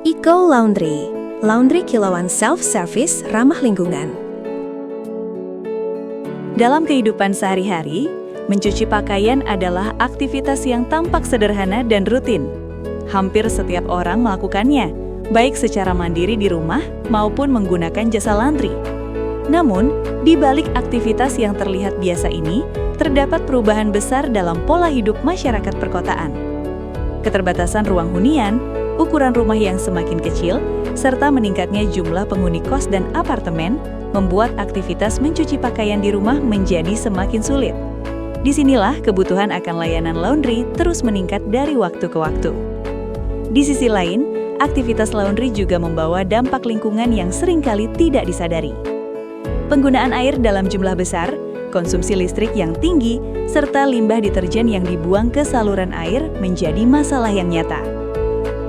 Eco Laundry, laundry kilauan self-service ramah lingkungan. Dalam kehidupan sehari-hari, mencuci pakaian adalah aktivitas yang tampak sederhana dan rutin. Hampir setiap orang melakukannya, baik secara mandiri di rumah maupun menggunakan jasa laundry. Namun, di balik aktivitas yang terlihat biasa ini, terdapat perubahan besar dalam pola hidup masyarakat perkotaan. Keterbatasan ruang hunian, ukuran rumah yang semakin kecil, serta meningkatnya jumlah penghuni kos dan apartemen, membuat aktivitas mencuci pakaian di rumah menjadi semakin sulit. Disinilah kebutuhan akan layanan laundry terus meningkat dari waktu ke waktu. Di sisi lain, aktivitas laundry juga membawa dampak lingkungan yang seringkali tidak disadari. Penggunaan air dalam jumlah besar, konsumsi listrik yang tinggi, serta limbah deterjen yang dibuang ke saluran air menjadi masalah yang nyata.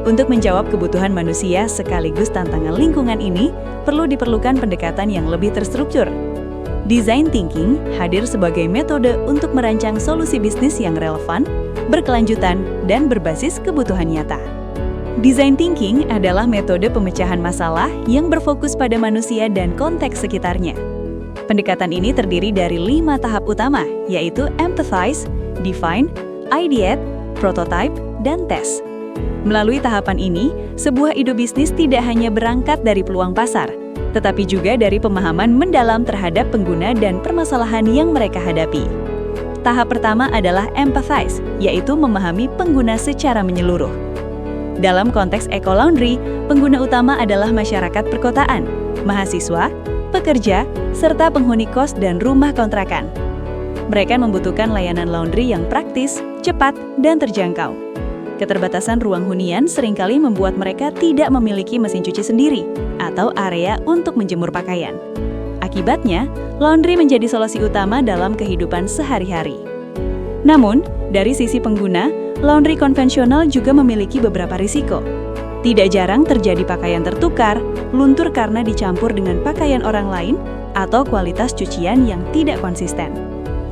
Untuk menjawab kebutuhan manusia sekaligus tantangan lingkungan ini, perlu diperlukan pendekatan yang lebih terstruktur. Design thinking hadir sebagai metode untuk merancang solusi bisnis yang relevan, berkelanjutan, dan berbasis kebutuhan nyata. Design thinking adalah metode pemecahan masalah yang berfokus pada manusia dan konteks sekitarnya. Pendekatan ini terdiri dari 5 tahap utama, yaitu empathize, define, ideate, prototype, dan test. Melalui tahapan ini, sebuah ide bisnis tidak hanya berangkat dari peluang pasar, tetapi juga dari pemahaman mendalam terhadap pengguna dan permasalahan yang mereka hadapi. Tahap pertama adalah empathize, yaitu memahami pengguna secara menyeluruh. Dalam konteks eco laundry, pengguna utama adalah masyarakat perkotaan, mahasiswa, pekerja, serta penghuni kos dan rumah kontrakan. Mereka membutuhkan layanan laundry yang praktis, cepat, dan terjangkau. Keterbatasan ruang hunian seringkali membuat mereka tidak memiliki mesin cuci sendiri atau area untuk menjemur pakaian. Akibatnya, laundry menjadi solusi utama dalam kehidupan sehari-hari. Namun, dari sisi pengguna, laundry konvensional juga memiliki beberapa risiko. Tidak jarang terjadi pakaian tertukar, luntur karena dicampur dengan pakaian orang lain, atau kualitas cucian yang tidak konsisten.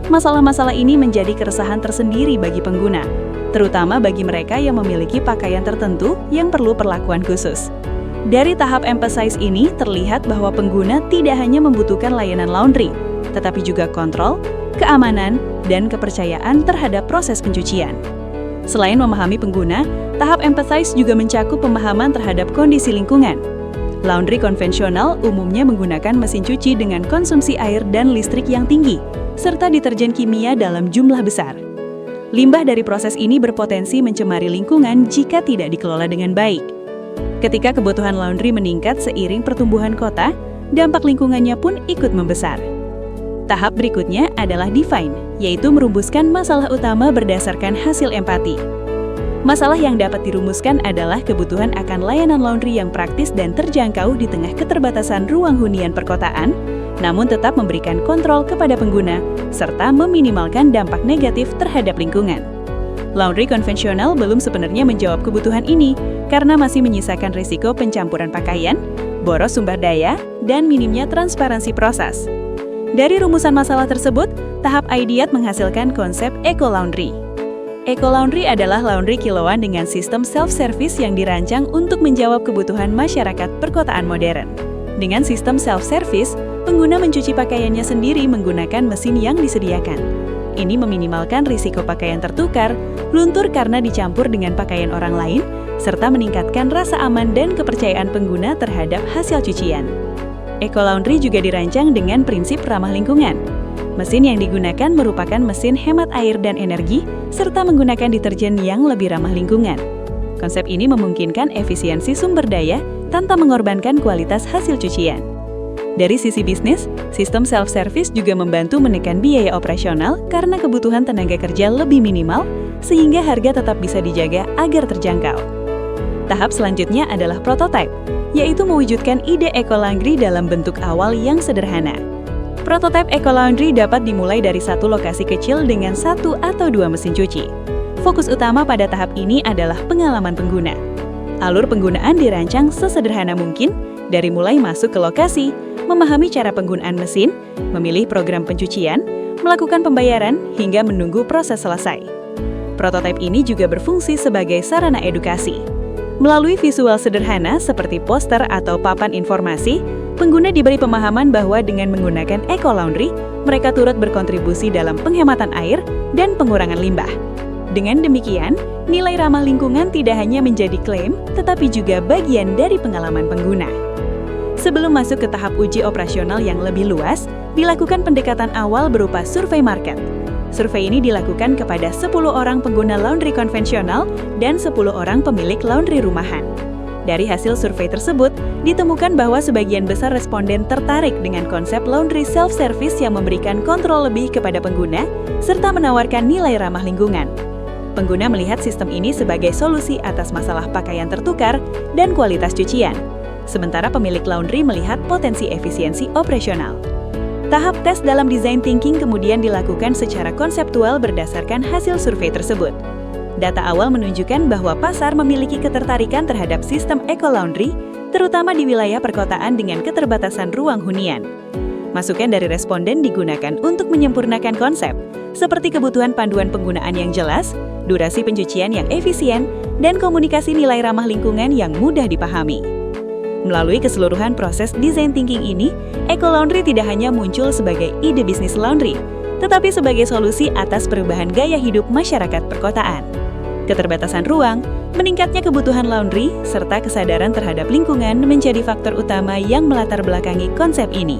Masalah-masalah ini menjadi keresahan tersendiri bagi pengguna, terutama bagi mereka yang memiliki pakaian tertentu yang perlu perlakuan khusus. Dari tahap empathize ini terlihat bahwa pengguna tidak hanya membutuhkan layanan laundry, tetapi juga kontrol, keamanan, dan kepercayaan terhadap proses pencucian. Selain memahami pengguna, tahap empathize juga mencakup pemahaman terhadap kondisi lingkungan. Laundry konvensional umumnya menggunakan mesin cuci dengan konsumsi air dan listrik yang tinggi, serta deterjen kimia dalam jumlah besar. Limbah dari proses ini berpotensi mencemari lingkungan jika tidak dikelola dengan baik. Ketika kebutuhan laundry meningkat seiring pertumbuhan kota, dampak lingkungannya pun ikut membesar. Tahap berikutnya adalah define, yaitu merumuskan masalah utama berdasarkan hasil empati. Masalah yang dapat dirumuskan adalah kebutuhan akan layanan laundry yang praktis dan terjangkau di tengah keterbatasan ruang hunian perkotaan, namun tetap memberikan kontrol kepada pengguna, serta meminimalkan dampak negatif terhadap lingkungan. Laundry konvensional belum sebenarnya menjawab kebutuhan ini, karena masih menyisakan risiko pencampuran pakaian, boros sumber daya, dan minimnya transparansi proses. Dari rumusan masalah tersebut, tahap ideate menghasilkan konsep eco laundry. Eco laundry adalah laundry kilauan dengan sistem self-service yang dirancang untuk menjawab kebutuhan masyarakat perkotaan modern. Dengan sistem self-service, pengguna mencuci pakaiannya sendiri menggunakan mesin yang disediakan. Ini meminimalkan risiko pakaian tertukar, luntur karena dicampur dengan pakaian orang lain, serta meningkatkan rasa aman dan kepercayaan pengguna terhadap hasil cucian. Eco laundry juga dirancang dengan prinsip ramah lingkungan. Mesin yang digunakan merupakan mesin hemat air dan energi, serta menggunakan deterjen yang lebih ramah lingkungan. Konsep ini memungkinkan efisiensi sumber daya tanpa mengorbankan kualitas hasil cucian. Dari sisi bisnis, sistem self-service juga membantu menekan biaya operasional karena kebutuhan tenaga kerja lebih minimal, sehingga harga tetap bisa dijaga agar terjangkau. Tahap selanjutnya adalah prototype, yaitu mewujudkan ide eco laundry dalam bentuk awal yang sederhana. Prototype eco laundry dapat dimulai dari satu lokasi kecil dengan 1 atau 2 mesin cuci. Fokus utama pada tahap ini adalah pengalaman pengguna. Alur penggunaan dirancang sesederhana mungkin, dari mulai masuk ke lokasi, memahami cara penggunaan mesin, memilih program pencucian, melakukan pembayaran, hingga menunggu proses selesai. Prototipe ini juga berfungsi sebagai sarana edukasi. Melalui visual sederhana seperti poster atau papan informasi, pengguna diberi pemahaman bahwa dengan menggunakan Eco Laundry, mereka turut berkontribusi dalam penghematan air dan pengurangan limbah. Dengan demikian, nilai ramah lingkungan tidak hanya menjadi klaim, tetapi juga bagian dari pengalaman pengguna. Sebelum masuk ke tahap uji operasional yang lebih luas, dilakukan pendekatan awal berupa survei market. Survei ini dilakukan kepada 10 orang pengguna laundry konvensional dan 10 orang pemilik laundry rumahan. Dari hasil survei tersebut, ditemukan bahwa sebagian besar responden tertarik dengan konsep laundry self-service yang memberikan kontrol lebih kepada pengguna, serta menawarkan nilai ramah lingkungan. Pengguna melihat sistem ini sebagai solusi atas masalah pakaian tertukar dan kualitas cucian, sementara pemilik laundry melihat potensi efisiensi operasional. Tahap tes dalam design thinking kemudian dilakukan secara konseptual berdasarkan hasil survei tersebut. Data awal menunjukkan bahwa pasar memiliki ketertarikan terhadap sistem Eco Laundry, terutama di wilayah perkotaan dengan keterbatasan ruang hunian. Masukan dari responden digunakan untuk menyempurnakan konsep, seperti kebutuhan panduan penggunaan yang jelas, durasi pencucian yang efisien, dan komunikasi nilai ramah lingkungan yang mudah dipahami. Melalui keseluruhan proses design thinking ini, Eco Laundry tidak hanya muncul sebagai ide bisnis laundry, tetapi sebagai solusi atas perubahan gaya hidup masyarakat perkotaan. Keterbatasan ruang, meningkatnya kebutuhan laundry, serta kesadaran terhadap lingkungan menjadi faktor utama yang melatar belakangi konsep ini.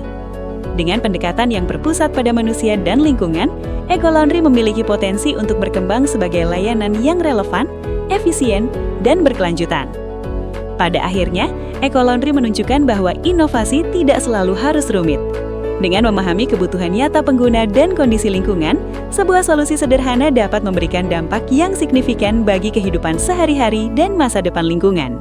Dengan pendekatan yang berpusat pada manusia dan lingkungan, Eco Laundry memiliki potensi untuk berkembang sebagai layanan yang relevan, efisien, dan berkelanjutan. Pada akhirnya, Eco Laundry menunjukkan bahwa inovasi tidak selalu harus rumit. Dengan memahami kebutuhan nyata pengguna dan kondisi lingkungan, sebuah solusi sederhana dapat memberikan dampak yang signifikan bagi kehidupan sehari-hari dan masa depan lingkungan.